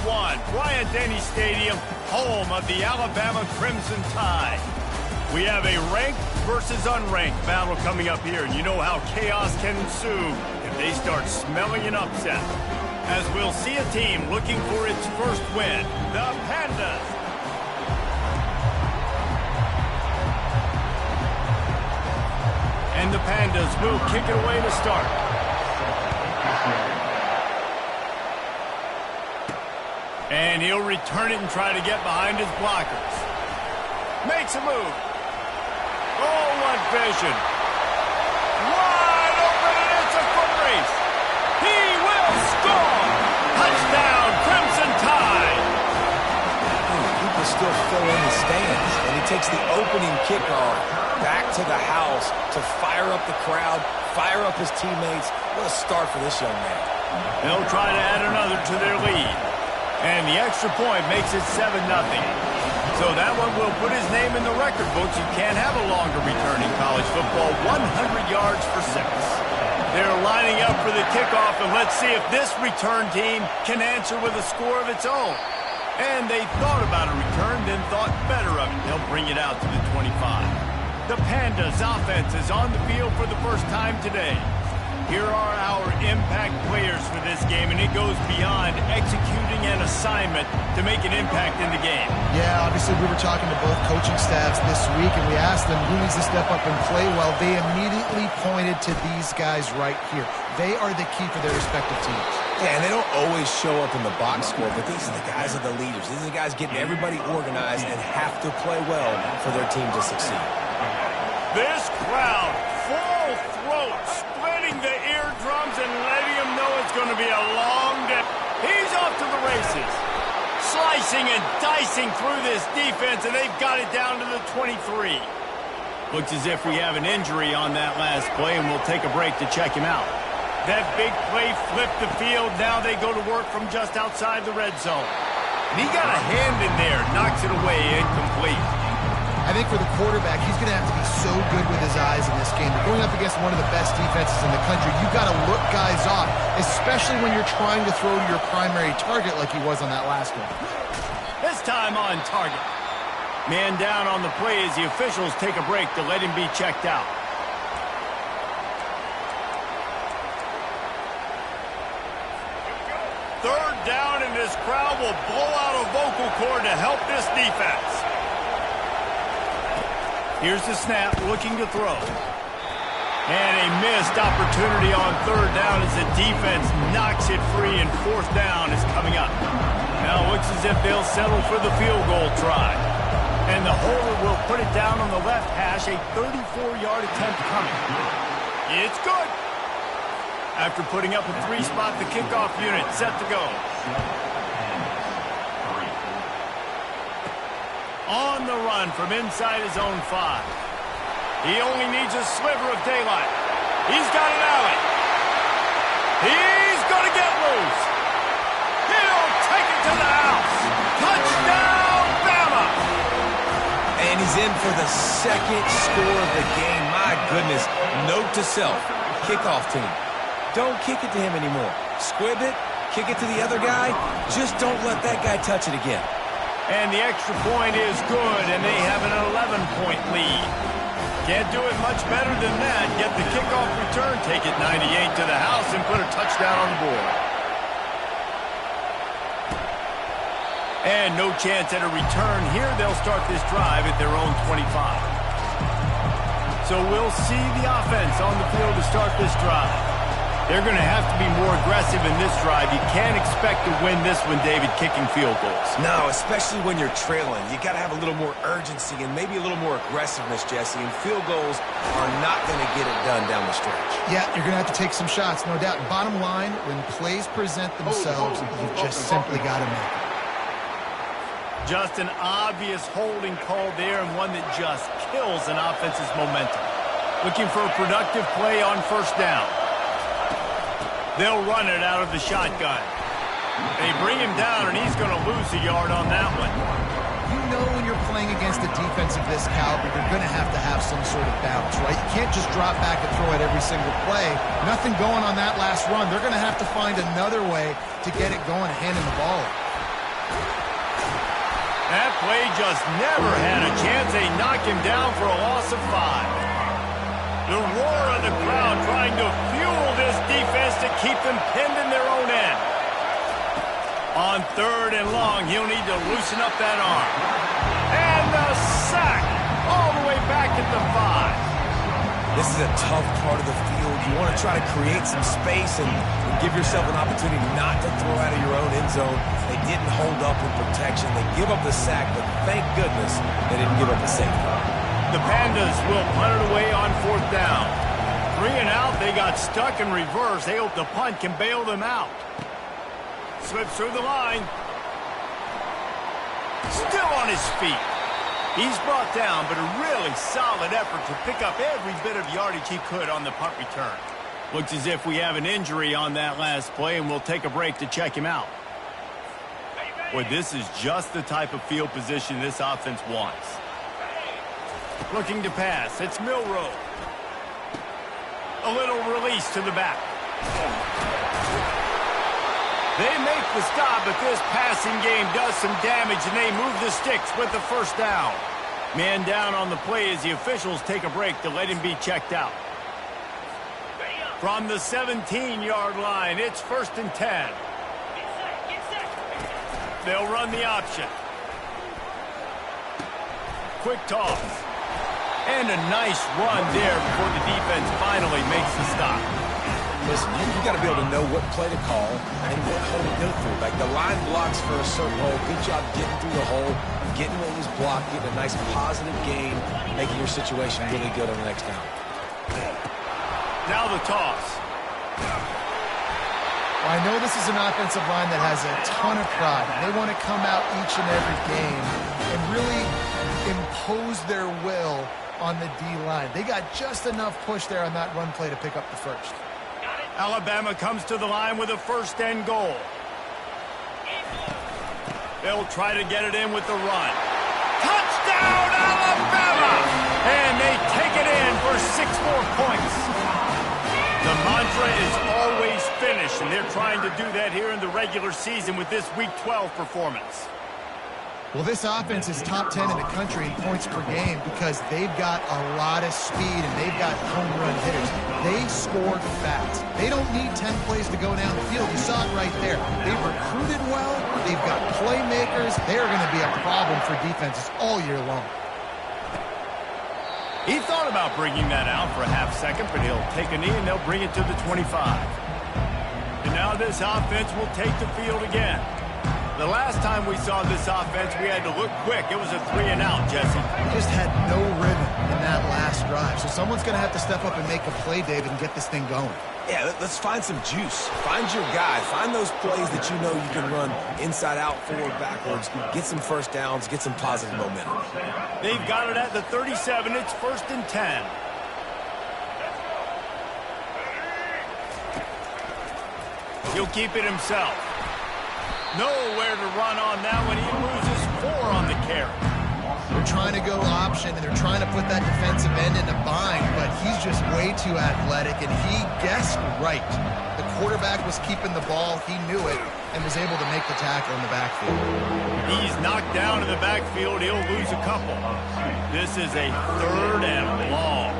1, Bryant-Denny Stadium, home of the Alabama Crimson Tide. We have a ranked versus unranked battle coming up here, and you know how chaos can ensue if they start smelling an upset. As we'll see a team looking for its first win, the Pandas. And the Pandas will kick it away to start. And he'll return it and try to get behind his blockers. Makes a move. Oh, what vision. Wide open, and it's a foot race. He will score. Touchdown, Crimson Tide. People still fill in the stands, and he takes the opening kickoff back to the house to fire up the crowd, fire up his teammates. What a start for this young man. They'll try to add another to their lead. And the extra point makes it 7-0. So that one will put his name in the record books. You can't have a longer return in college football. 100 yards for 6. They're lining up for the kickoff, and let's see if this return team can answer with a score of its own. And they thought about a return, then thought better of it. They'll bring it out to the 25. The Pandas offense is on the field for the first time today. Here are our impact players for this game, and it goes beyond executing an assignment to make an impact in the game. Yeah, obviously we were talking to both coaching staffs this week, and we asked them who needs to step up and play well. They immediately pointed to these guys right here. They are the key for their respective teams. Yeah, and they don't always show up in the box score, but these are the guys that are the leaders. These are the guys getting everybody organized and have to play well for their team to succeed. This crowd, full throat, splitting the eardrums and letting them know it's going to be a long day. He's off to the races. Slicing and dicing through this defense, and they've got it down to the 23. Looks as if we have an injury on that last play, and we'll take a break to check him out. That big play flipped the field. Now they go to work from just outside the red zone. And he got a hand in there, knocks it away, incomplete. I think for the quarterback, he's going to have to be so good with his eyes in this game. You're going up against one of the best defenses in the country. You've got to look guys off, especially when you're trying to throw to your primary target like he was on that last one. This time on target. Man down on the play as the officials take a break to let him be checked out. Third down, and this crowd will blow out a vocal cord to help this defense. Here's the snap, looking to throw. And a missed opportunity on third down as the defense knocks it free, and fourth down is coming up. Now it looks as if they'll settle for the field goal try. And the holder will put it down on the left hash, a 34-yard attempt coming. It's good. After putting up a 3-spot, the kickoff unit set to go. On the run from inside his own 5. He only needs a sliver of daylight. He's got an alley. He's going to get loose. He'll take it to the house. Touchdown, Bama! And he's in for the second score of the game. My goodness. Note to self, kickoff team. Don't kick it to him anymore. Squib it, kick it to the other guy. Just don't let that guy touch it again. And the extra point is good, and they have an 11-point lead. Can't do it much better than that. Get the kickoff return, take it 98 to the house, and put a touchdown on the board. And no chance at a return here. They'll start this drive at their own 25. So we'll see the offense on the field to start this drive. They're going to have to be more aggressive in this drive. You can't expect to win this one, David, kicking field goals. No, especially when you're trailing. You got to have a little more urgency and maybe a little more aggressiveness, Jesse. And field goals are not going to get it done down the stretch. Yeah, you're going to have to take some shots, no doubt. Bottom line, when plays present themselves, you've just simply got to make it. Just an obvious holding call there, and one that just kills an offense's momentum. Looking for a productive play on first down. They'll run it out of the shotgun. They bring him down, and he's going to lose a yard on that one. You know when you're playing against a defense of this caliber, you're going to have some sort of balance, right? You can't just drop back and throw it every single play. Nothing going on that last run. They're going to have to find another way to get it going and handing the ball. play just never had a chance. They knock him down for a loss of 5. The roar of the crowd trying to fuel this defense to keep them pinned in their own end. On 3rd and long, he'll need to loosen up that arm. And the sack all the way back at the 5. This is a tough part of the field. You want to try to create some space and give yourself an opportunity not to throw out of your own end zone. They didn't hold up in protection. They give up the sack, but thank goodness they didn't give up the safety. The Pandas will punt it away on 4th down. 3 and out, they got stuck in reverse. They hope the punt can bail them out. Slips through the line. Still on his feet. He's brought down, but a really solid effort to pick up every bit of yardage he could on the punt return. Looks as if we have an injury on that last play, and we'll take a break to check him out. Boy, this is just the type of field position this offense wants. Looking to pass. It's Milroe. A little release to the back. They make the stop, but this passing game does some damage, and they move the sticks with the 1st down. Man down on the play as the officials take a break to let him be checked out. From the 17-yard line, it's 1st and 10. They'll run the option. Quick toss. And a nice run there before the defense finally makes the stop. Listen, you got to be able to know what play to call and what hole to go through. Like the line blocks for a certain hole. Good job getting through the hole, getting what was blocked, getting a nice positive gain, making your situation really good on the next down. Now the toss. Well, I know this is an offensive line that has a ton of pride. They want to come out each and every game and really impose their will on the D-line. They got just enough push there on that run play to pick up the 1st. Alabama comes to the line with a 1st and goal. They'll try to get it in with the run. Touchdown, Alabama! And they take it in for 6 more points. The mantra is always finish, and they're trying to do that here in the regular season with this Week 12 performance. Well, this offense is top 10 in the country in points per game because they've got a lot of speed and they've got home run hitters. They score fast. They don't need 10 plays to go down the field. You saw it right there. They've recruited well. They've got playmakers. They're going to be a problem for defenses all year long. He thought about bringing that out for a half second, but he'll take a knee and they'll bring it to the 25. And now this offense will take the field again. The last time we saw this offense, we had to look quick. It was a 3 and out, Jesse. Just had no rhythm in that last drive. So someone's going to have to step up and make a play, David, and get this thing going. Yeah, let's find some juice. Find your guy. Find those plays that you know you can run inside out, forward, backwards. Get some 1st downs. Get some positive momentum. They've got it at the 37. It's 1st and 10. He'll keep it himself. Nowhere to run on that one. He loses 4 on the carry. They're trying to go option, and they're trying to put that defensive end in a bind, but he's just way too athletic, and he guessed right. The quarterback was keeping the ball. He knew it and was able to make the tackle in the backfield. He's knocked down in the backfield. He'll lose a couple. This is a 3rd and long.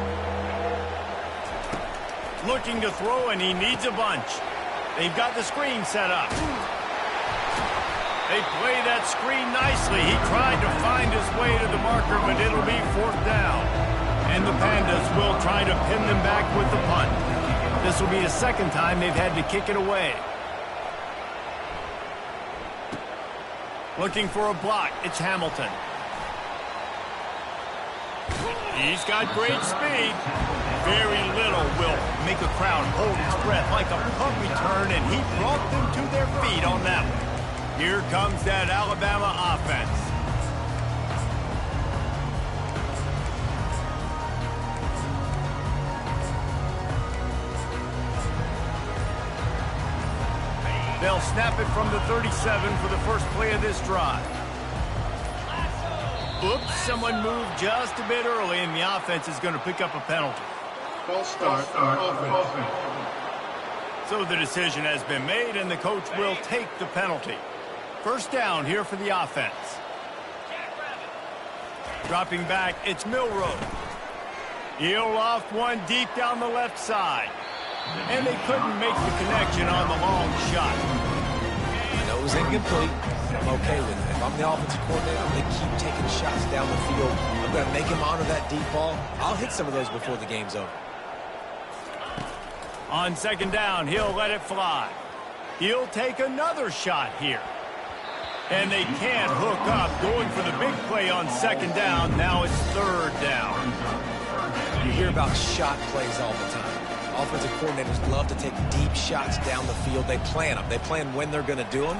Looking to throw, and he needs a bunch. They've got the screen set up. They play that screen nicely. He tried to find his way to the marker, but it'll be 4th down. And the Pandas will try to pin them back with the punt. This will be the 2nd time they've had to kick it away. Looking for a block. It's Hamilton. He's got great speed. Very little will make a crowd hold its breath like a punt return, and he brought them to their feet on that one. Here comes that Alabama offense. They'll snap it from the 37 for the first play of this drive. Oops, someone moved just a bit early, and the offense is going to pick up a penalty. False start, offense. So the decision has been made, and the coach will take the penalty. 1st down here for the offense. Dropping back, it's Milrow. He'll loft one deep down the left side. And they couldn't make the connection on the long shot. I know it was incomplete. I'm okay with it. If I'm the offensive coordinator, I'm going to keep taking shots down the field. I'm going to make him honor that deep ball. I'll hit some of those before the game's over. On second down, he'll let it fly. He'll take another shot here. And they can't hook up. Going for the big play on second down. Now it's third down. You hear about shot plays all the time. Offensive coordinators love to take deep shots down the field. They plan them. They plan when they're going to do them.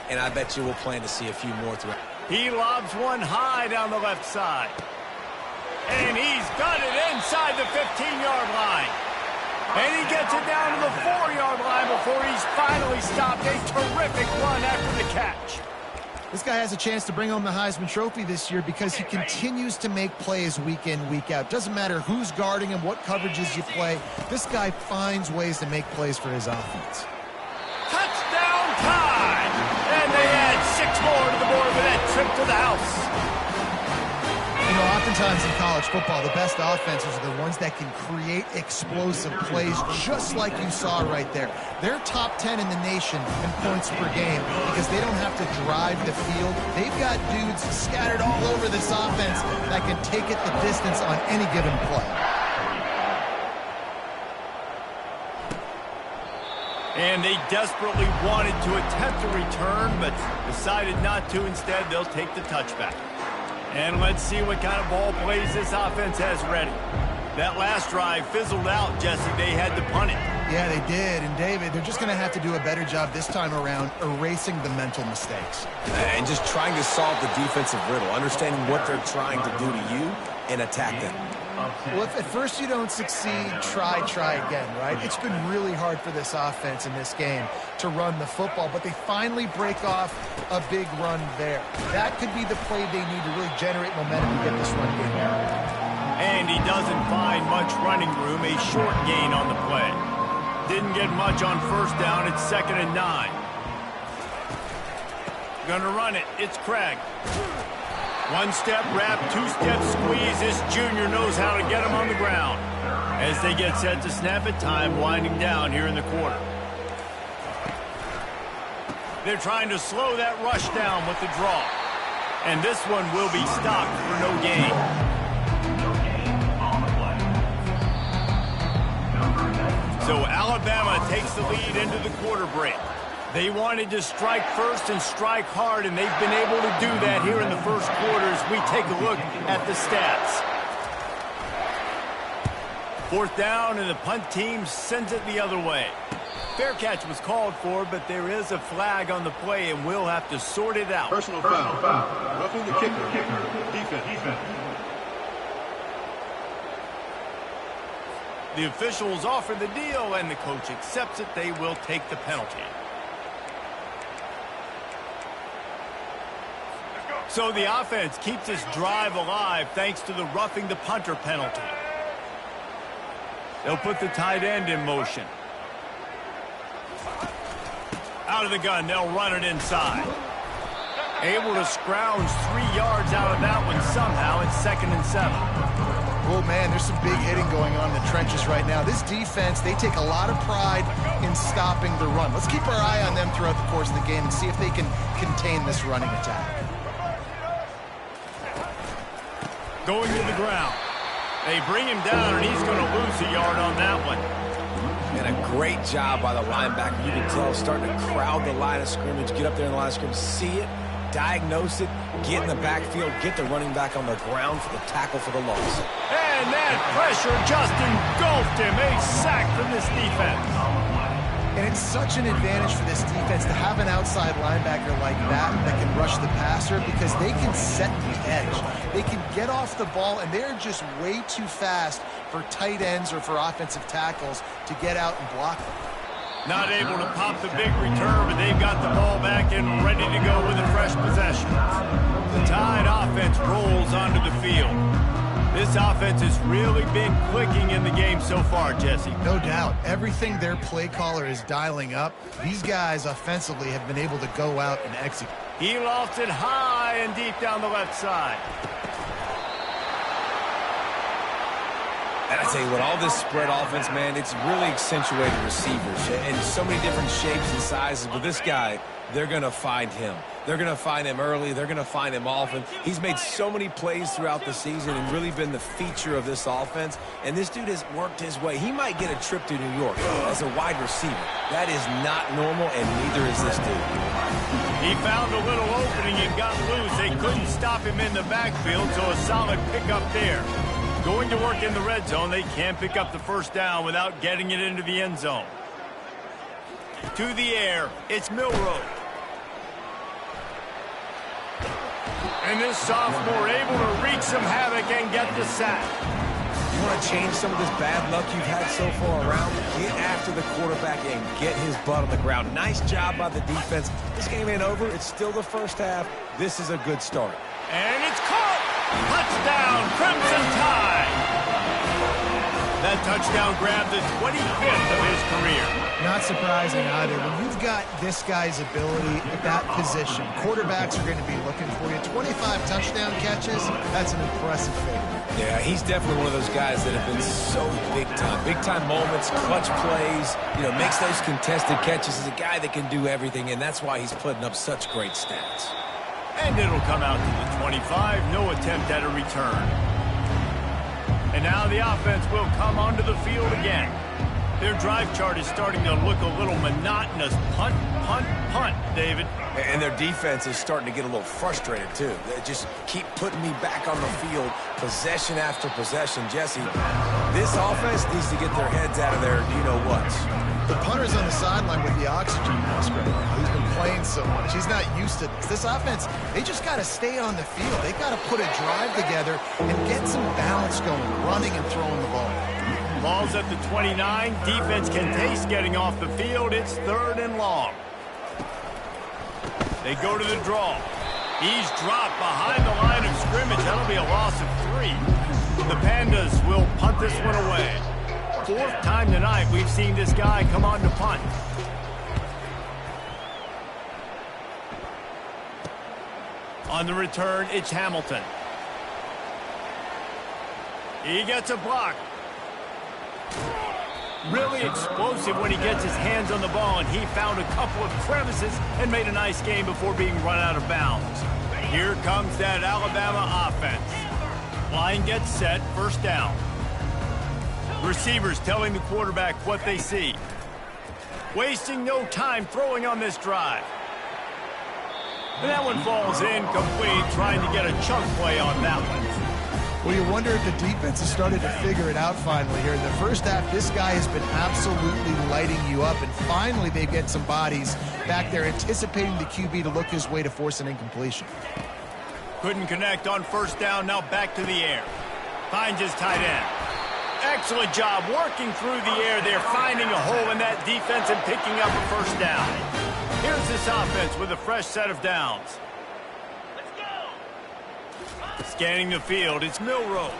And I bet you we'll plan to see a few more throughout. He lobs one high down the left side. And he's got it inside the 15-yard line. And he gets it down to the 4-yard line before he's finally stopped. A terrific run after the catch. This guy has a chance to bring home the Heisman Trophy this year because he continues to make plays week in, week out. Doesn't matter who's guarding him, what coverages you play. This guy finds ways to make plays for his offense. Touchdown time! And they add 6 more to the board with that trip to the house. You know, oftentimes in college football, the best offenses are the ones that can create explosive plays just like you saw right there. They're top 10 in the nation in points per game because they don't have to drive the field. They've got dudes scattered all over this offense that can take it the distance on any given play. And they desperately wanted to attempt a return, but decided not to. Instead, they'll take the touchback. And let's see what kind of ball plays this offense has ready. That last drive fizzled out, Jesse. They had to punt it. Yeah, they did. And, David, they're just going to have to do a better job this time around erasing the mental mistakes. And just trying to solve the defensive riddle, understanding what they're trying to do to you and attack them. Well, if at first you don't succeed, try again, right? It's been really hard for this offense in this game to run the football, but they finally break off a big run there. That could be the play they need to really generate momentum and get this run game going. And he doesn't find much running room, a short gain on the play. Didn't get much on first down, it's 2nd and 9. Gonna run it, it's Craig. One-step wrap, two-step squeeze. This junior knows how to get him on the ground. As they get set to snap it, time winding down here in the quarter. They're trying to slow that rush down with the draw. And this one will be stopped for no gain. So Alabama takes the lead into the quarter break. They wanted to strike first and strike hard, and they've been able to do that here in the first quarter as we take a look at the stats. 4th down, and the punt team sends it the other way. Fair catch was called for, but there is a flag on the play, and we'll have to sort it out. Personal foul. Roughing the kicker. Defense. The officials offer the deal, and the coach accepts it. They will take the penalty. So the offense keeps this drive alive thanks to the roughing the punter penalty. They'll put the tight end in motion. Out of the gun, they'll run it inside. Able to scrounge 3 yards out of that one somehow. It's 2nd and 7. Oh, man, there's some big hitting going on in the trenches right now. This defense, they take a lot of pride in stopping the run. Let's keep our eye on them throughout the course of the game and see if they can contain this running attack. Going to the ground. They bring him down, and he's going to lose a yard on that one. And a great job by the linebacker. You can tell, starting to crowd the line of scrimmage, get up there in the line of scrimmage, see it, diagnose it, get in the backfield, get the running back on the ground for the tackle for the loss. And that pressure just engulfed him. A sack from this defense. And it's such an advantage for this defense to have an outside linebacker like that can rush the passer because they can set the edge. They can get off the ball, and they're just way too fast for tight ends or for offensive tackles to get out and block them. Not able to pop the big return, but they've got the ball back and ready to go with a fresh possession. The Tide offense rolls onto the field. This offense has really been clicking in the game so far, Jesse. No doubt. Everything their play caller is dialing up, these guys offensively have been able to go out and execute. He lofts it high and deep down the left side. And I tell you what, all this spread offense, man, it's really accentuated receivers and so many different shapes and sizes. But this guy, they're going to find him. They're going to find him early. They're going to find him often. He's made so many plays throughout the season and really been the feature of this offense. And this dude has worked his way. He might get a trip to New York as a wide receiver. That is not normal, and neither is this dude. He found a little opening and got loose. They couldn't stop him in the backfield, so a solid pickup there. Going to work in the red zone, they can't pick up the first down without getting it into the end zone. To the air, it's Milroe. And this sophomore able to wreak some havoc and get the sack. You want to change some of this bad luck you've had so far around? Get after the quarterback and get his butt on the ground. Nice job by the defense. This game ain't over. It's still the first half. This is a good start. And it's caught! Touchdown, Crimson Tide! That touchdown grabbed the 25th of his career. Not surprising either. When you've got this guy's ability at that position, quarterbacks are going to be looking for you. 25 touchdown catches, that's an impressive figure. Yeah, he's definitely one of those guys that have been so big time. Big time moments, clutch plays, makes those contested catches. He's a guy that can do everything, and that's why he's putting up such great stats. And it'll come out to the 25. No attempt at a return. And now the offense will come onto the field again. Their drive chart is starting to look a little monotonous. Punt, punt, punt, David. And their defense is starting to get a little frustrated, too. They just keep putting me back on the field, possession after possession. Jesse, this offense needs to get their heads out of their you-know-whats. The punter's on the sideline with the oxygen mask right now. He's been playing so much. He's not used to this. This offense, they just got to stay on the field. They got to put a drive together and get some balance going, running and throwing the ball. Ball's at the 29. Defense can taste getting off the field. It's 3rd and long. They go to the draw. He's dropped behind the line of scrimmage. That'll be a loss of 3. The Pandas will punt this one away. 4th time tonight we've seen this guy come on to punt. On the return, it's Hamilton. He gets a block. Really explosive when he gets his hands on the ball, and he found a couple of crevices and made a nice game before being run out of bounds. Here comes that Alabama offense. Line gets set, 1st down. Receivers telling the quarterback what they see. Wasting no time throwing on this drive. And that one falls incomplete, trying to get a chunk play on that one. Well, you wonder if the defense has started to figure it out finally here. In the first half, this guy has been absolutely lighting you up, and finally they get some bodies back there anticipating the QB to look his way to force an incompletion. Couldn't connect on 1st down, now back to the air. Finds his tight end. Excellent job working through the air there, finding a hole in that defense and picking up a 1st down. Here's this offense with a fresh set of downs. Scanning the field, it's Milroe.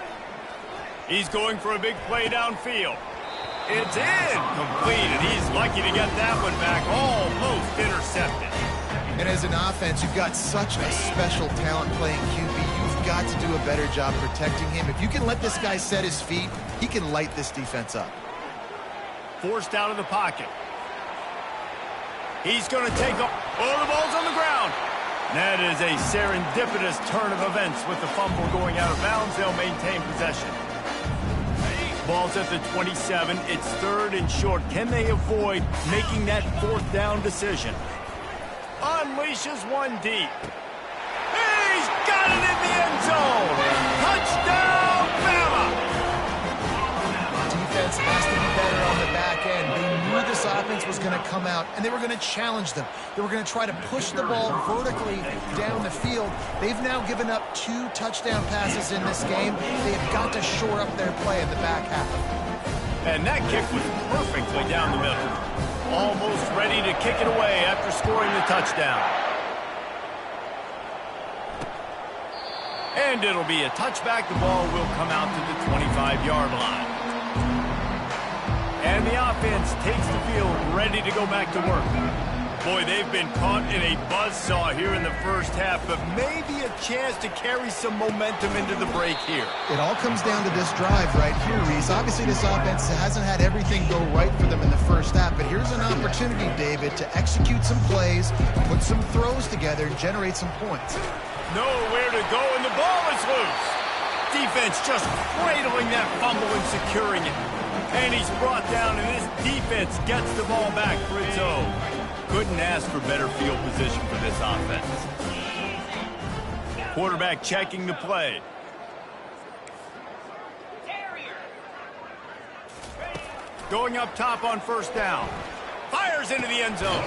He's going for a big play downfield. It's incomplete, and he's lucky to get that one back, almost intercepted. And as an offense, you've got such a special talent playing QB. You've got to do a better job protecting him. If you can let this guy set his feet, he can light this defense up. Forced out of the pocket. He's going to take off. Oh, the ball's on the ground. That is a serendipitous turn of events with the fumble going out of bounds. They'll maintain possession. Ball's at the 27. It's 3rd and short. Can they avoid making that 4th down decision? Unleashes one deep. He's got it in the end zone. Touchdown, Bama! Defense has to be better on the back end. They knew this offense was going to come out, and they were going to challenge them. They were going to try to push the ball vertically down the field. They've now given up 2 touchdown passes in this game. They have got to shore up their play in the back half. And that kick was perfectly down the middle. Almost ready to kick it away after scoring the touchdown. And it'll be a touchback. The ball will come out to the 25-yard line. And the offense takes the field, ready to go back to work. Boy, they've been caught in a buzzsaw here in the first half, but maybe a chance to carry some momentum into the break here. It all comes down to this drive right here, Reese. Obviously, this offense hasn't had everything go right for them in the first half, but here's an opportunity, David, to execute some plays, put some throws together, and generate some points. Nowhere to go, and the ball is loose. Defense just cradling that fumble and securing it. And he's brought down, and this defense gets the ball back for its own. Couldn't ask for better field position for this offense. Quarterback checking the play. Going up top on first down. Fires into the end zone.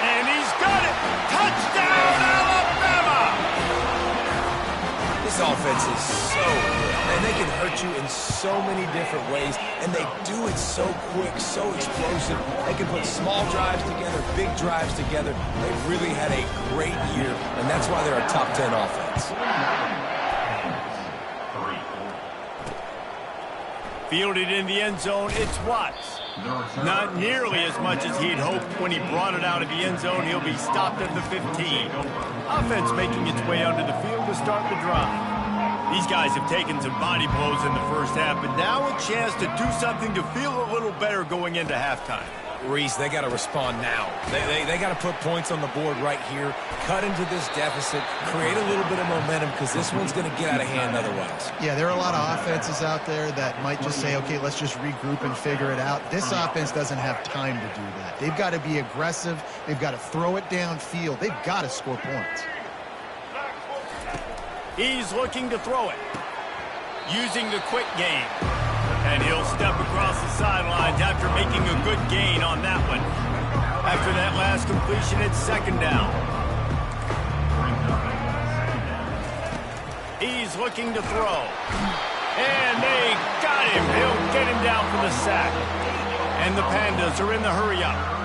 And he's got it! Touchdown, Alabama! This offense is so good, and they can hurt you in so many different ways, and they do it so quick, so explosive. They can put small drives together, big drives together. They've really had a great year, and that's why they're a top 10 offense. Fielded in the end zone, it's Watts. Not nearly as much as he'd hoped when he brought it out of the end zone. He'll be stopped at the 15. Offense making its way onto the field to start the drive. These guys have taken some body blows in the first half, but now a chance to do something to feel a little better going into halftime. Reese, they got to respond now. They got to put points on the board right here, cut into this deficit, create a little bit of momentum, because this one's going to get out of hand otherwise. Yeah, there are a lot of offenses out there that might just say, okay, let's just regroup and figure it out. This offense doesn't have time to do that. They've got to be aggressive. They've got to throw it downfield. They've got to score points. He's looking to throw it, using the quick game. And he'll step across the sidelines after making a good gain on that one. After that last completion, it's second down. He's looking to throw. And they got him. He'll get him down for the sack. And the Pandas are in the hurry-up.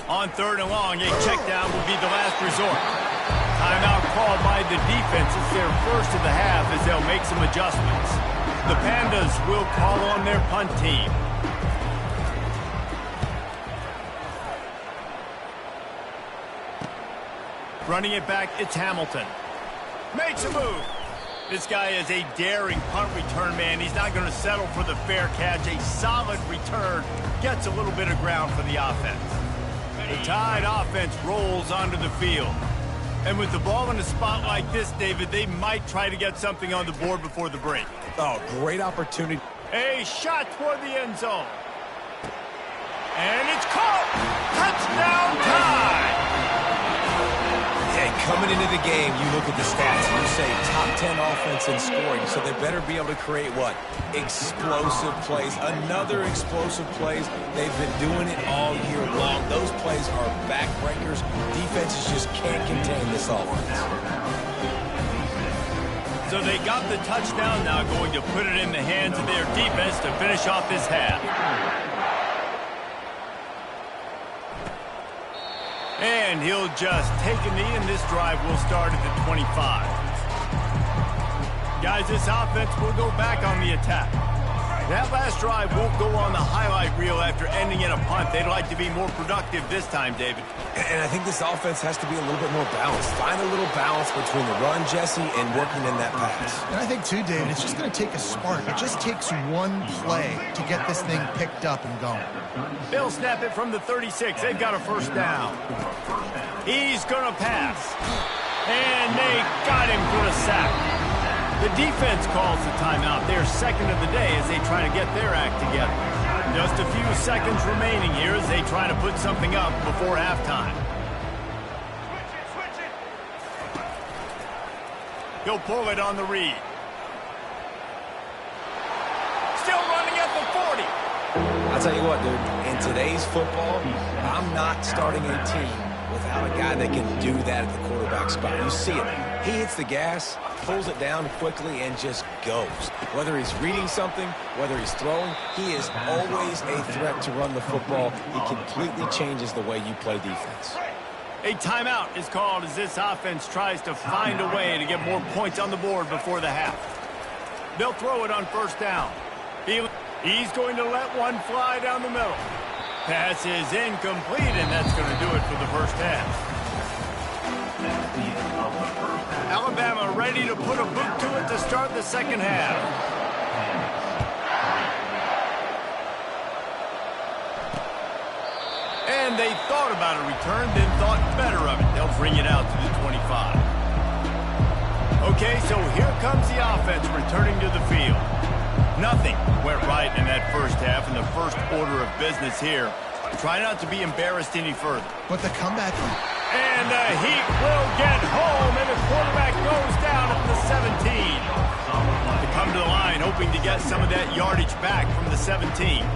On third and long, a check down will be the last resort. Timeout called by the defense. It's their first of the half as they'll make some adjustments. The Pandas will call on their punt team. Running it back, it's Hamilton. Makes a move. This guy is a daring punt return man. He's not going to settle for the fair catch. A solid return gets a little bit of ground for the offense. The Tide offense rolls onto the field. And with the ball in a spot like this, David, they might try to get something on the board before the break. Oh, great opportunity. A shot toward the end zone. And it's caught! Touchdown Tide! Hey, coming into the game, you look at the stats, and you say top 10 offense in scoring, so they better be able to create what? Explosive plays. Another explosive plays. They've been doing it all year long. Those plays are backbreakers. Defenses just can't contain this offense. So they got the touchdown, now going to put it in the hands of their defense to finish off this half. And he'll just take a knee, and this drive will start at the 25. Guys, this offense will go back on the attack. That last drive won't go on the highlight reel after ending in a punt. They'd like to be more productive this time, David. And I think this offense has to be a little bit more balanced. Find a little balance between the run, Jesse, and working in that pass. And I think, too, David, it's just going to take a spark. It just takes one play to get this thing picked up and going. They'll snap it from the 36. They've got a first down. He's going to pass. And they got him for a sack. The defense calls the timeout. They're second of the day as they try to get their act together. Just a few seconds remaining here as they try to put something up before halftime. Switch it. He'll pull it on the read. Still running at the 40. I'll tell you what, dude, in today's football, I'm not starting a team without a guy that can do that at the quarterback spot. You see it. He hits the gas, pulls it down quickly, and just goes. Whether he's reading something, whether he's throwing, he is always a threat to run the football. He completely changes the way you play defense. A timeout is called as this offense tries to find a way to get more points on the board before the half. They'll throw it on first down. He's going to let one fly down the middle. Pass is incomplete, and that's going to do it for the first half. Alabama ready to put a boot to it to start the second half. And they thought about a return, then thought better of it. They'll bring it out to the 25. Okay, so here comes the offense returning to the field. Nothing went right in that first half, in the first order of business here. Try not to be embarrassed any further. But the comeback... And the Heat will get home, and the quarterback goes down at the 17. To come to the line, hoping to get some of that yardage back from the 17.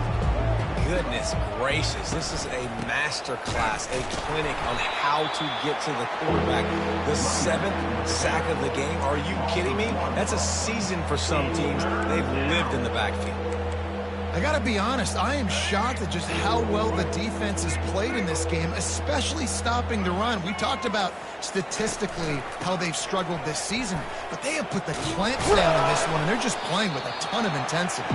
Goodness gracious, this is a master class, a clinic on how to get to the quarterback. The 7th sack of the game. Are you kidding me? That's a season for some teams. They've lived in the backfield. I gotta be honest, I am shocked at just how well the defense has played in this game, especially stopping the run. We talked about statistically how they've struggled this season, but they have put the clamps down in this one, and they're just playing with a ton of intensity.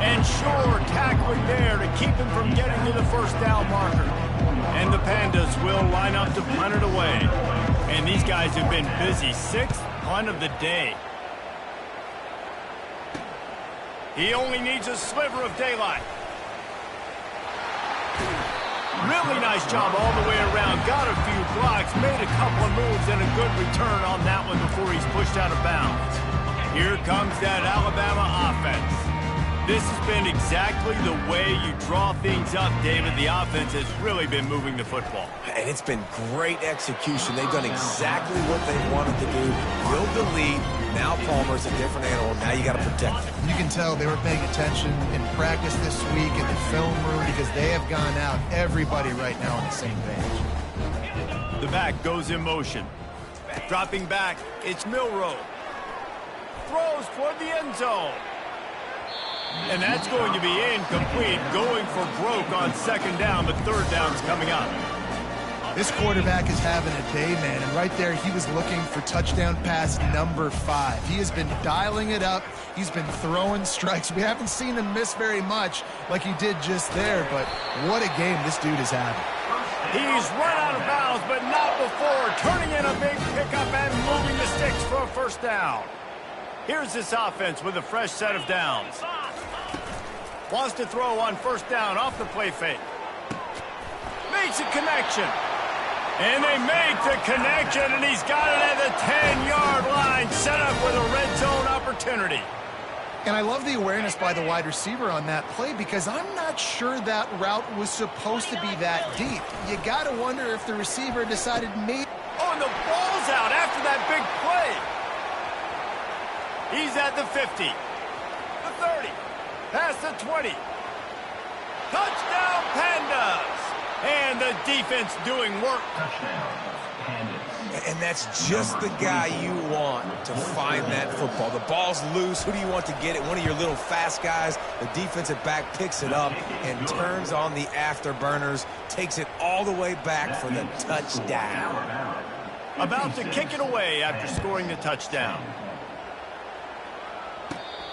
And sure, tackling there to keep him from getting to the first down marker. And the Pandas will line up to punt it away. And these guys have been busy. 6th punt of the day. He only needs a sliver of daylight. Really nice job all the way around. Got a few blocks, made a couple of moves, and a good return on that one before he's pushed out of bounds. Here comes that Alabama offense. This has been exactly the way you draw things up, David. The offense has really been moving the football. And it's been great execution. They've done exactly what they wanted to do. Build the lead. Now Palmer's a different animal. Now you got to protect him. You can tell they were paying attention in practice this week in the film room because they have gone out, everybody right now on the same page. The back goes in motion. Dropping back, it's Milroe. Throws toward the end zone. And that's going to be incomplete, going for broke on second down, but third down's coming up. This quarterback is having a day, man, and right there he was looking for touchdown pass number 5. He has been dialing it up. He's been throwing strikes. We haven't seen him miss very much like he did just there, but what a game this dude is having. He's run out of bounds, but not before, turning in a big pickup and moving the sticks for a first down. Here's this offense with a fresh set of downs. Wants to throw on first down off the play fake. Makes a connection. And they make the connection, and he's got it at the 10-yard line, set up with a red zone opportunity. And I love the awareness by the wide receiver on that play because I'm not sure that route was supposed to be that deep. You got to wonder if the receiver decided maybe... Oh, and the ball's out after that big play. He's at the 50, the 30. Past the 20. Touchdown, Pandas! And the defense doing work. And that's just the guy you want to find that football. The ball's loose. Who do you want to get it? One of your little fast guys. The defensive back picks it up and turns on the afterburners. Takes it all the way back for the touchdown. About to kick it away after scoring the touchdown.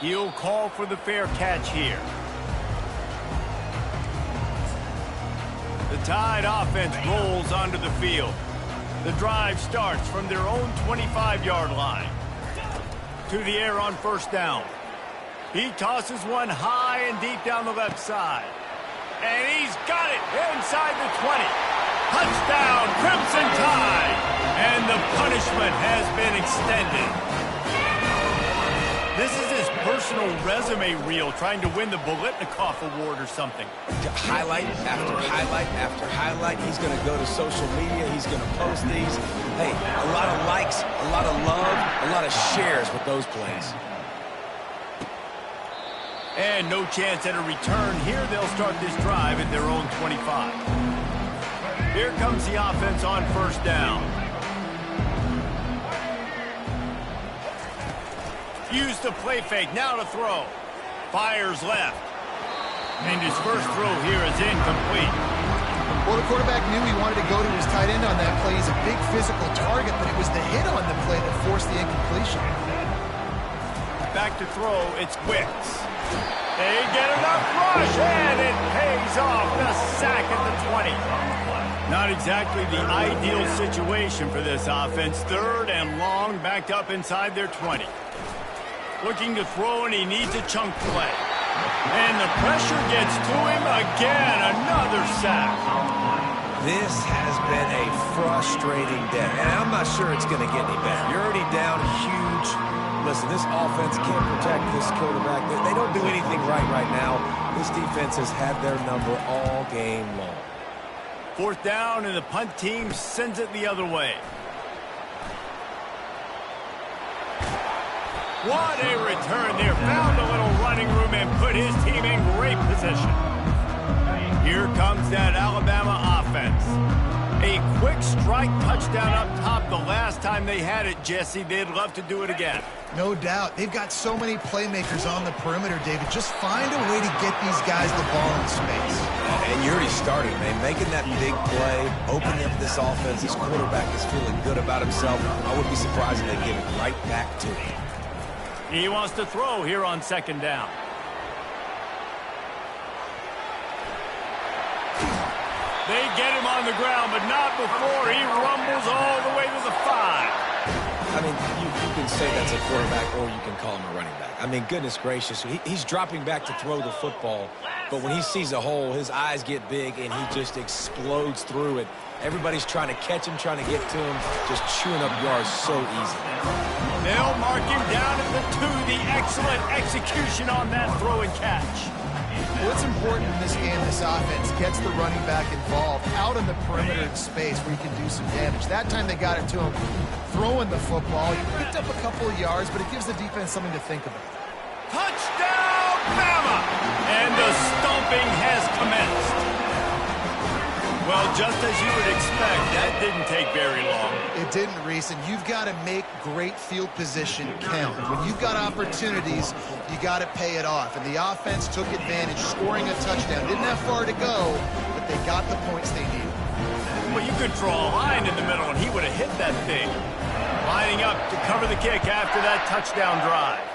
He'll call for the fair catch here. The Tide offense rolls onto the field. The drive starts from their own 25-yard line. To the air on first down. He tosses one high and deep down the left side. And he's got it inside the 20. Touchdown, Crimson Tide! And the punishment has been extended. This is his personal resume reel, trying to win the Bolitnikoff Award or something. Highlight after highlight after highlight. He's going to go to social media. He's going to post these. Hey, a lot of likes, a lot of love, a lot of shares with those plays. And no chance at a return here. They'll start this drive at their own 25. Here comes the offense on first down. Use the play fake, now to throw. Fires left. And his first throw here is incomplete. Well, the quarterback knew he wanted to go to his tight end on that play. He's a big physical target, but it was the hit on the play that forced the incompletion. Back to throw, it's Wicks. They get enough rush, and it pays off. The sack at the 20. Not exactly the ideal situation for this offense. Third and long, backed up inside their 20. Looking to throw, and he needs a chunk play. And the pressure gets to him again. Another sack. This has been a frustrating day, and I'm not sure it's going to get any better. You're already down huge. Listen, this offense can't protect this quarterback. They don't do anything right now. This defense has had their number all game long. Fourth down, and the punt team sends it the other way. What a return there. Found a little running room and put his team in great position. Here comes that Alabama offense. A quick strike touchdown up top the last time they had it, Jesse. They'd love to do it again. No doubt. They've got so many playmakers on the perimeter, David. Just find a way to get these guys the ball in space. And you already started, man. Making that big play, opening up this offense. This quarterback is feeling good about himself. I wouldn't be surprised if they give it right back to him. He wants to throw here on second down. They get him on the ground, but not before he rumbles all the way to the 5. I mean, you can say that's a quarterback or you can call him a running back. I mean, goodness gracious, he's dropping back to throw the football, but when he sees a hole, his eyes get big and he just explodes through it. Everybody's trying to catch him, trying to get to him, just chewing up yards so easily. They'll mark him down at the 2. The excellent execution on that throw and catch. What's important in this game, this offense gets the running back involved out in the perimeter in space where he can do some damage. That time they got it to him throwing the football. He picked up a couple of yards, but it gives the defense something to think about. Touchdown, Bama! And the stomping has commenced. Well, just as you would expect, that didn't take very long. It didn't, Reese, and you've got to make great field position count. When you've got opportunities, you got to pay it off. And the offense took advantage, scoring a touchdown. Didn't have far to go, but they got the points they needed. Well, you could draw a line in the middle, and he would have hit that thing. Lining up to cover the kick after that touchdown drive.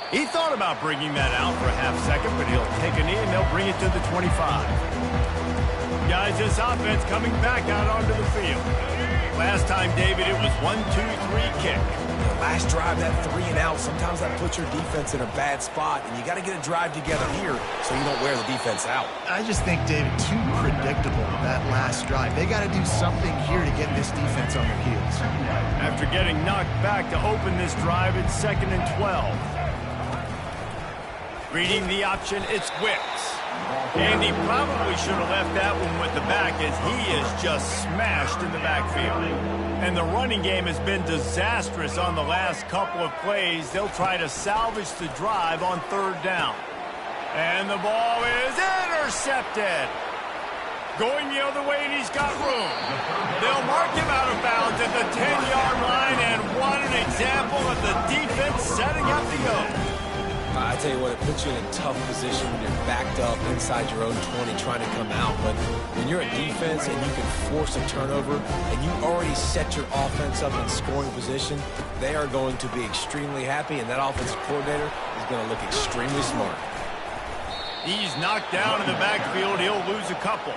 He thought about bringing that out for a half second, but he'll take a knee and they'll bring it to the 25. Guys, this offense coming back out onto the field. Last time, David, it was 1-2-3 kick. Last drive, that 3 and out, sometimes that puts your defense in a bad spot, and you got to get a drive together here so you don't wear the defense out. I just think, David, too predictable that last drive. They got to do something here to get this defense on their heels. After getting knocked back to open this drive, it's 2nd and 12. Reading the option, it's Wicks. And he probably should have left that one with the back as he is just smashed in the backfield. And the running game has been disastrous on the last couple of plays. They'll try to salvage the drive on 3rd down. And the ball is intercepted. Going the other way, and he's got room. They'll mark him out of bounds at the 10-yard line, and what an example of the defense setting up the go. I tell you what, it puts you in a tough position when you're backed up inside your own 20 trying to come out. But when you're a defense and you can force a turnover and you already set your offense up in scoring position, they are going to be extremely happy, and that offensive coordinator is going to look extremely smart. He's knocked down in the backfield. He'll lose a couple.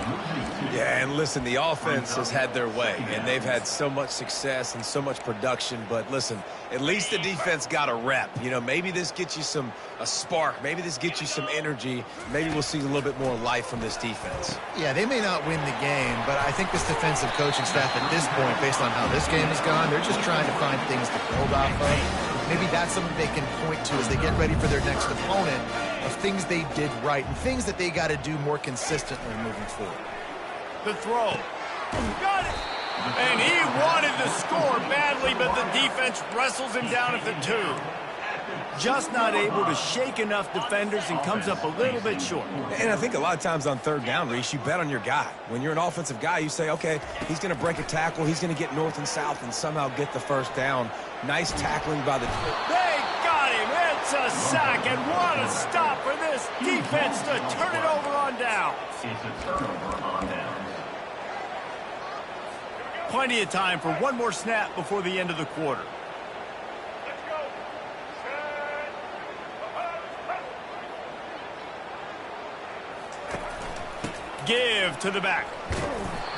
Yeah, and listen, the offense has had their way, and they've had so much success and so much production. But listen, at least the defense got a rep. You know, maybe this gets you a spark. Maybe this gets you some energy. Maybe we'll see a little bit more life from this defense. Yeah, they may not win the game, but I think this defensive coaching staff at this point, based on how this game has gone, they're just trying to find things to build off of. Maybe that's something they can point to as they get ready for their next opponent, of things they did right and things that they got to do more consistently moving forward. The throw. Got it. And he wanted to score badly, but the defense wrestles him down at the 2. Just not able to shake enough defenders and comes up a little bit short. And I think a lot of times on third down, Reese, you bet on your guy. When you're an offensive guy, you say, okay, he's going to break a tackle, he's going to get north and south and somehow get the first down. Nice tackling by the... They got him. It's a sack, and what a stop for this defense to turn it over on down. Plenty of time for one more snap before the end of the quarter. Give to the back.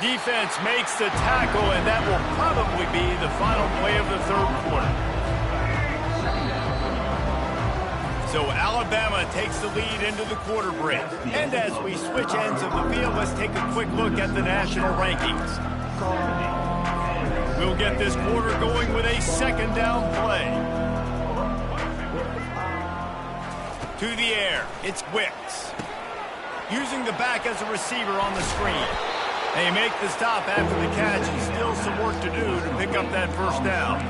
Defense makes the tackle, and that will probably be the final play of the third quarter. So Alabama takes the lead into the quarter break. And as we switch ends of the field, let's take a quick look at the national rankings. We'll get this quarter going with a second down play. To the air, it's Wicks. Using the back as a receiver on the screen. They make the stop after the catch, and still some work to do to pick up that first down.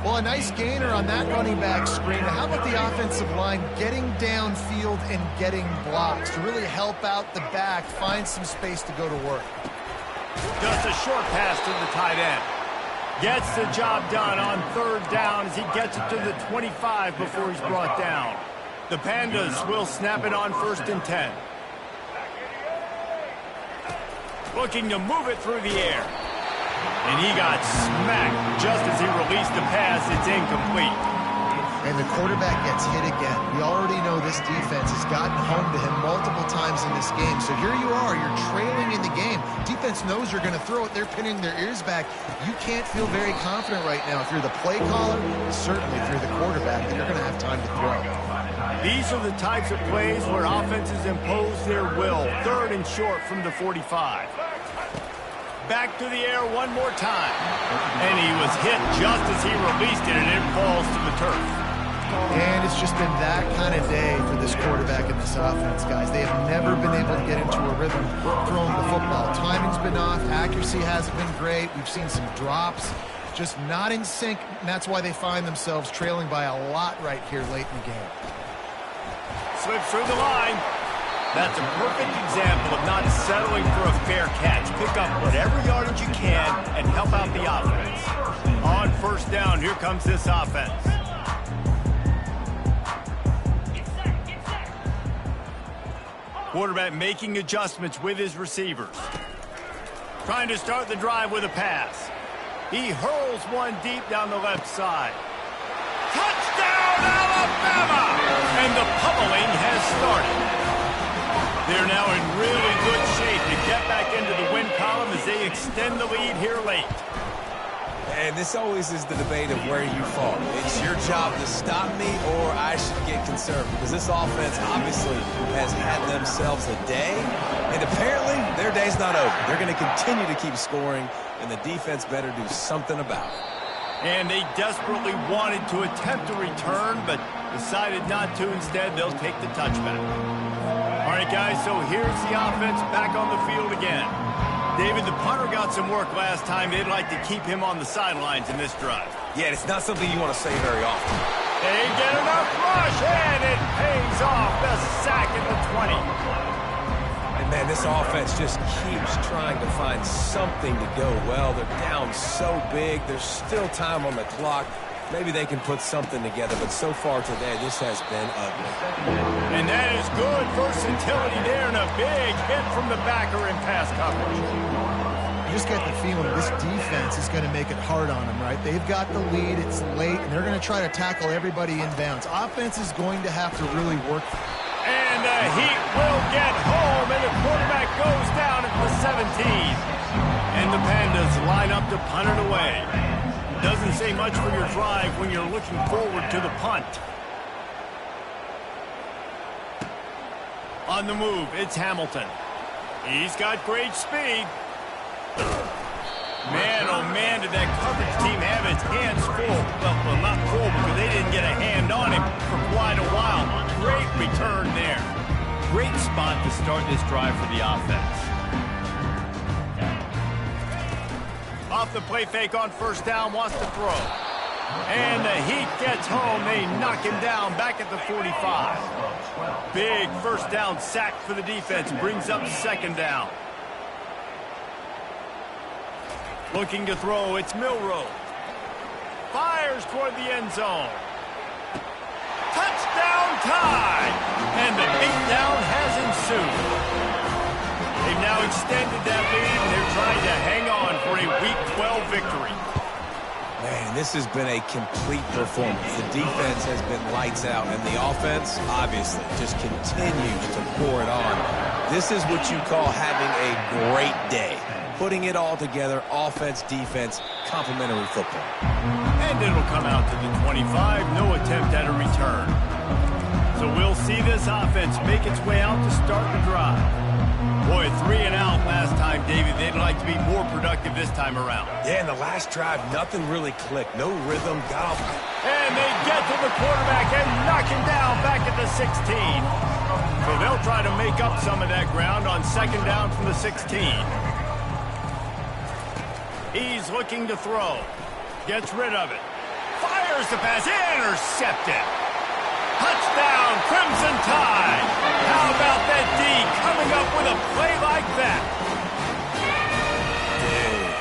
Well, a nice gainer on that running back screen. How about the offensive line getting downfield and getting blocks to really help out the back, find some space to go to work? Just a short pass to the tight end. Gets the job done on third down as he gets it to the 25 before he's brought down. The Pandas will snap it on 1st and 10. Looking to move it through the air. And he got smacked just as he released the pass. It's incomplete. And the quarterback gets hit again. We already know this defense has gotten home to him multiple times in this game. So here you are, you're trailing in the game. Defense knows you're going to throw it. They're pinning their ears back. You can't feel very confident right now if you're the play caller, certainly if you're the quarterback, that you're going to have time to throw. These are the types of plays where offenses impose their will. 3rd and short from the 45. Back to the air one more time. And he was hit just as he released it, and it falls to the turf. And it's just been that kind of day for this quarterback and this offense, guys. They have never been able to get into a rhythm throwing the football. Timing's been off. Accuracy hasn't been great. We've seen some drops. Just not in sync, and that's why they find themselves trailing by a lot right here late in the game. Slips through the line. That's a perfect example of not settling for a fair catch. Pick up whatever yardage you can and help out the offense. On 1st down, here comes this offense. Quarterback making adjustments with his receivers. Trying to start the drive with a pass. He hurls one deep down the left side. Touchdown, Alabama! And the pummeling has started. They're now in really good shape to get back into the win column as they extend the lead here late. And this always is the debate of where you fall. It's your job to stop me, or I should get concerned, because this offense obviously has had themselves a day, and apparently their day's not over. They're going to continue to keep scoring, and the defense better do something about it. And they desperately wanted to attempt a return, but decided not to. Instead, they'll take the touchback. All right, guys, so here's the offense back on the field again. David, the punter got some work last time. They'd like to keep him on the sidelines in this drive. Yeah, it's not something you want to say very often. They get enough rush, and it pays off. The sack at the 20. And, man, this offense just keeps trying to find something to go well. They're down so big. There's still time on the clock. Maybe they can put something together, but so far today, this has been ugly. And that is good versatility there, and a big hit from the backer in pass coverage. You just get the feeling this defense is going to make it hard on them, right? They've got the lead, it's late, and they're going to try to tackle everybody inbounds. Offense is going to have to really work. And the heat will get home, and the quarterback goes down at the 17. And the Pandas line up to punt it away. Doesn't say much for your drive when you're looking forward to the punt. On the move, it's Hamilton. He's got great speed. Man, oh man, did that coverage team have its hands full. Well, not full because they didn't get a hand on him for quite a while. Great return there. Great spot to start this drive for the offense. Off the play fake on 1st down, wants to throw. And the heat gets home. They knock him down back at the 45. Big first down sack for the defense. Brings up second down. Looking to throw. It's Milroe. Fires toward the end zone. Touchdown tie! And the beatdown has ensued. They've now extended that lead, and they're trying to hang on for a Week 12 victory. Man, this has been a complete performance. The defense has been lights out, and the offense, obviously, just continues to pour it on. This is what you call having a great day. Putting it all together, offense, defense, complementary football. And it'll come out to the 25, no attempt at a return. So we'll see this offense make its way out to start the drive. Boy, 3 and out last time, David. They'd like to be more productive this time around. Yeah, in the last drive, nothing really clicked. No rhythm, got off. And they get to the quarterback and knock him down back at the 16. So they'll try to make up some of that ground on second down from the 16. He's looking to throw. Gets rid of it. Fires the pass. Intercepted. Touchdown, Crimson Tide. How about that D coming up with a play like that?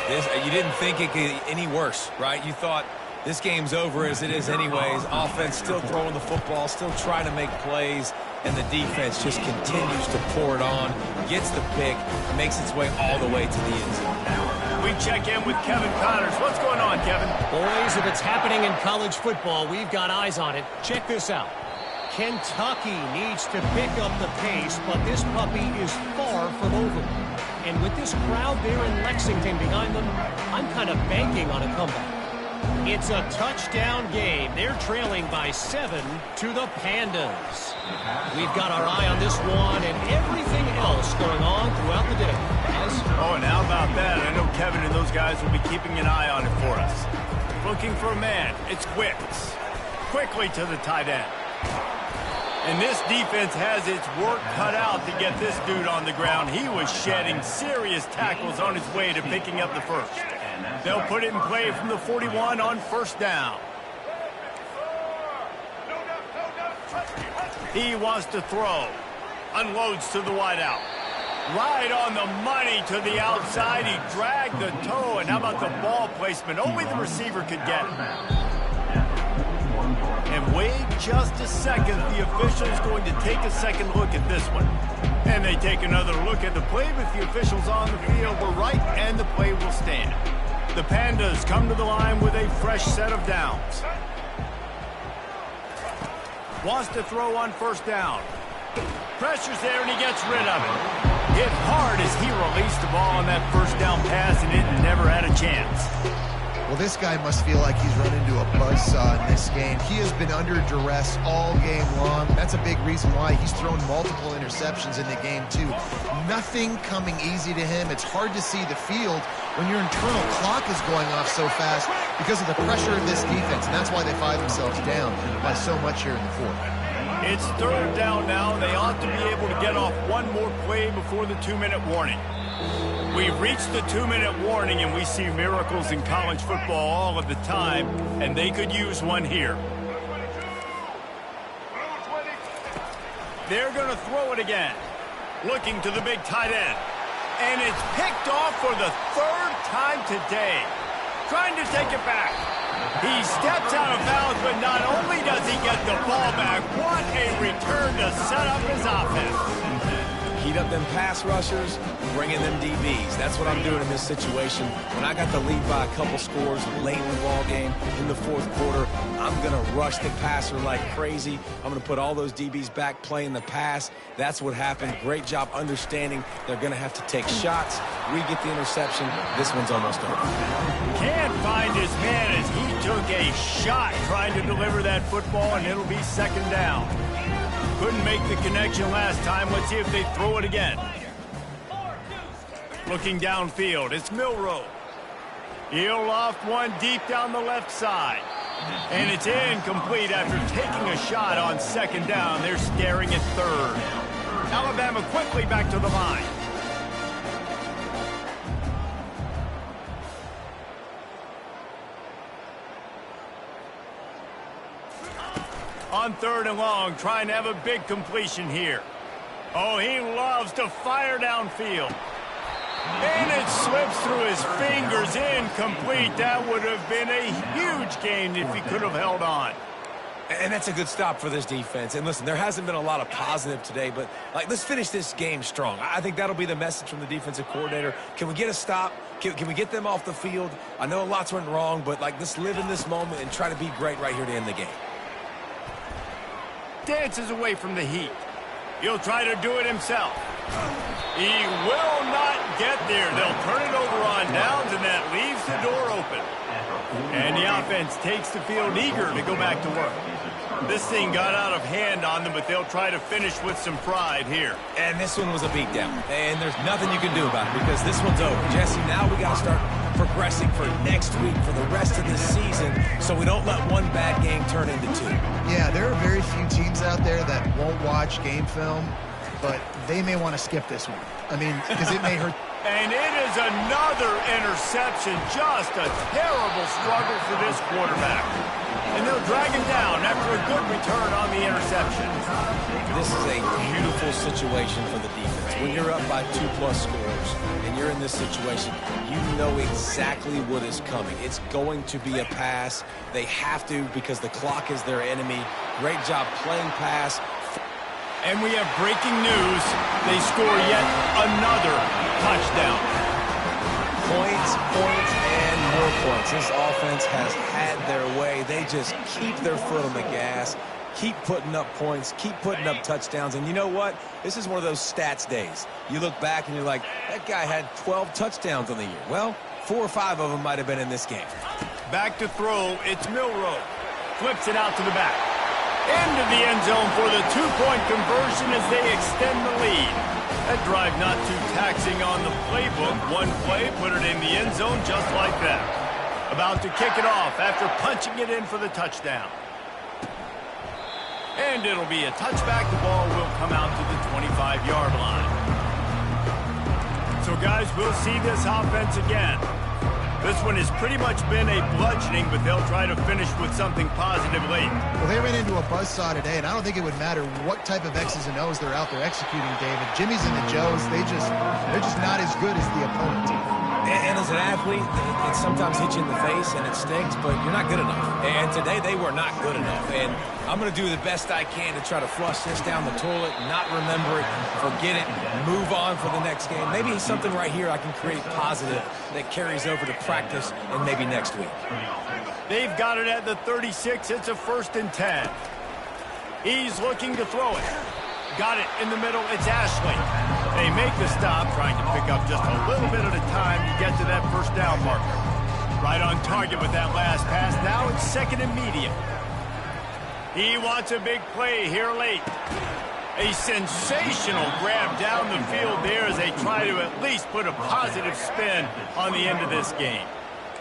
Dude, you didn't think it could get any worse, right? You thought this game's over as it is anyways. Offense still throwing the football, still trying to make plays, and the defense just continues to pour it on, gets the pick, makes its way all the way to the end zone. We check in with Kevin Connors. What's going on, Kevin? Boys, if it's happening in college football, we've got eyes on it. Check this out. Kentucky needs to pick up the pace, but this puppy is far from over. And with this crowd there in Lexington behind them, I'm kind of banking on a comeback. It's a touchdown game. They're trailing by 7 to the Pandas. We've got our eye on this one and everything else going on throughout the day. Oh, and how about that? I know Kevin and those guys will be keeping an eye on it for us. Looking for a man. It's Wicks. Quickly to the tight end. And this defense has its work cut out to get this dude on the ground. He was shedding serious tackles on his way to picking up the first. They'll put it in play from the 41 on first down. He wants to throw. Unloads to the wideout. Right on the money to the outside. He dragged the toe. And how about the ball placement? Only the receiver could get it. And wait just a second. The official's going to take a second look at this one. And they take another look at the play with the officials on the field. We're right, and the play will stand. The Pandas come to the line with a fresh set of downs. Wants to throw on first down. Pressure's there, and he gets rid of it. Hit hard as he released the ball on that first down pass, and it never had a chance. Well, this guy must feel like he's run into a buzzsaw in this game. He has been under duress all game long. That's a big reason why he's thrown multiple interceptions in the game, too. Nothing coming easy to him. It's hard to see the field when your internal clock is going off so fast because of the pressure of this defense, and that's why they find themselves down by so much here in the fourth. It's third down now. They ought to be able to get off one more play before the 2-minute warning. We've reached the 2-minute warning, and we see miracles in college football all of the time, and they could use one here. They're going to throw it again. Looking to the big tight end. And it's picked off for the third time today. Trying to take it back. He steps out of bounds, but not only does he get the ball back, what a return to set up his offense. Heat up them pass rushers, bring in them DBs. That's what I'm doing in this situation. When I got the lead by a couple scores late in the ball game in the fourth quarter, I'm going to rush the passer like crazy. I'm going to put all those DBs back playing the pass. That's what happened. Great job understanding they're going to have to take shots. We get the interception. This one's almost over. Can't find his man as he took a shot trying to deliver that football, and it'll be second down. Couldn't make the connection last time. Let's see if they throw it again. Looking downfield, it's Milroe. He'll loft one deep down the left side. And it's incomplete after taking a shot on second down. They're staring at third. Alabama quickly back to the line. On 3rd and long, trying to have a big completion here. Oh, he loves to fire downfield. And it slips through his fingers, incomplete. That would have been a huge gain if he could have held on. And that's a good stop for this defense. And listen, there hasn't been a lot of positive today, but let's finish this game strong. I think that'll be the message from the defensive coordinator. Can we get a stop? Can we get them off the field? I know lots went wrong, but let's live in this moment and try to be great right here to end the game. Dances away from the heat. He'll try to do it himself. He will not get there. They'll turn it over on downs, and that leaves the door open. And the offense takes the field eager to go back to work. This thing got out of hand on them, but they'll try to finish with some pride here. And this one was a beatdown. And there's nothing you can do about it because this one's over. Jesse, now we got to start progressing for next week, for the rest of this season, so we don't let one bad game turn into two. Yeah, there are very few teams out there that won't watch game film, but they may want to skip this one. I mean, because it may hurt. And it is another interception. Just a terrible struggle for this quarterback. And they'll drag him down after a good return on the interception. This is a beautiful situation for the defense. When you're up by 2+ scores and you're in this situation, you know exactly what is coming. It's going to be a pass. They have to because the clock is their enemy. Great job playing pass. And we have breaking news. They score yet another touchdown. Points, and more points. This offense has had their way. They just keep their foot on the gas, keep putting up points, keep putting up touchdowns. And you know what? This is one of those stats days. You look back and you're like, that guy had 12 touchdowns on the year. Well, 4 or 5 of them might have been in this game. Back to throw. It's Milroe. Flips it out to the back. Into the end zone for the 2-point conversion as they extend the lead. That drive not too taxing on the playbook. One play, put it in the end zone just like that. About to kick it off after punching it in for the touchdown. And it'll be a touchback. The ball will come out to the 25-yard line. So, guys, we'll see this offense again. This one has pretty much been a bludgeoning, but they'll try to finish with something positive late. Well, they ran into a buzzsaw today, and I don't think it would matter what type of X's and O's they're out there executing, David. Jimmy's and the Joes, they're just not as good as the opponent team. And as an athlete, it sometimes hits you in the face and it stinks, but you're not good enough. And today they were not good enough. And I'm going to do the best I can to try to flush this down the toilet, not remember it, forget it, move on for the next game. Maybe something right here I can create positive that carries over to practice and maybe next week. They've got it at the 36. It's a 1st and 10. He's looking to throw it. Got it in the middle. It's Ashley. They make the stop, trying to pick up just a little bit at a time to get to that 1st down marker. Right on target with that last pass. Now it's 2nd and medium. He wants a big play here late. A sensational grab down the field there as they try to at least put a positive spin on the end of this game.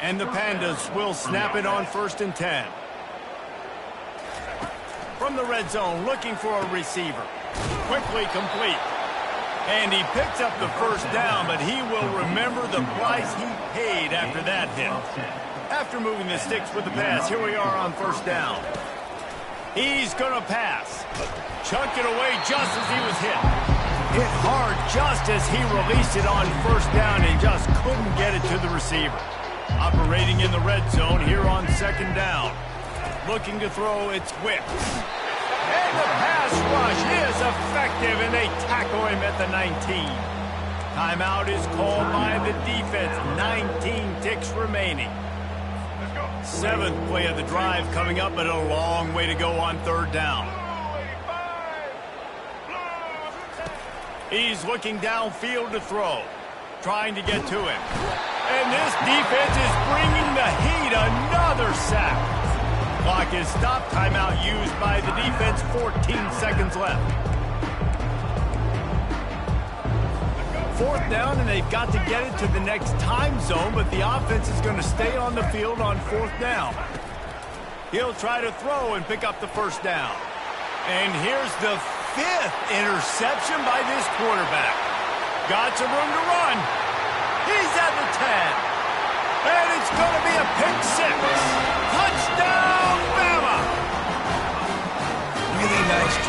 And the Pandas will snap it on 1st and 10. From the red zone, looking for a receiver. Quickly complete. And he picks up the 1st down, but he will remember the price he paid after that hit. After moving the sticks with the pass, here we are on 1st down. He's going to pass. Chuck it away just as he was hit. Hit hard just as he released it on 1st down and just couldn't get it to the receiver. Operating in the red zone here on 2nd down. Looking to throw, it's Wick. And the pass rush is effective, and they tackle him at the 19. Timeout is called by the defense. 19 ticks remaining. 7th play of the drive coming up, but a long way to go on 3rd down. He's looking downfield to throw, trying to get to him. And this defense is bringing the heat. Another sack. Clock is stopped. Timeout used by the defense. 14 seconds left. 4th down, and they've got to get it to the next time zone, but the offense is going to stay on the field on 4th down. He'll try to throw and pick up the 1st down. And here's the 5th interception by this quarterback. Got some room to run. He's at the 10. And it's going to be a pick 6. Touchdown, Bama!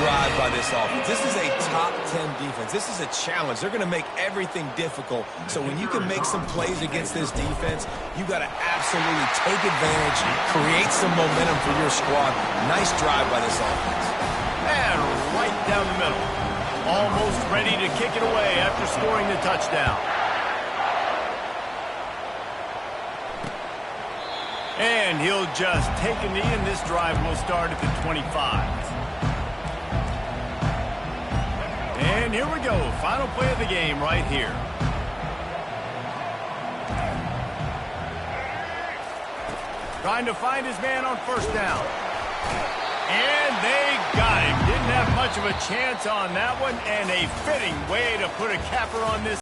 drive by this offense. This is a top 10 defense. This is a challenge. They're going to make everything difficult. So when you can make some plays against this defense, you got to absolutely take advantage, create some momentum for your squad. Nice drive by this offense. And right down the middle. Almost ready to kick it away after scoring the touchdown. And he'll just take a knee, and this drive will start at the 25. And here we go. Final play of the game right here. Trying to find his man on first down. And they got him. Didn't have much of a chance on that one, and a fitting way to put a capper on this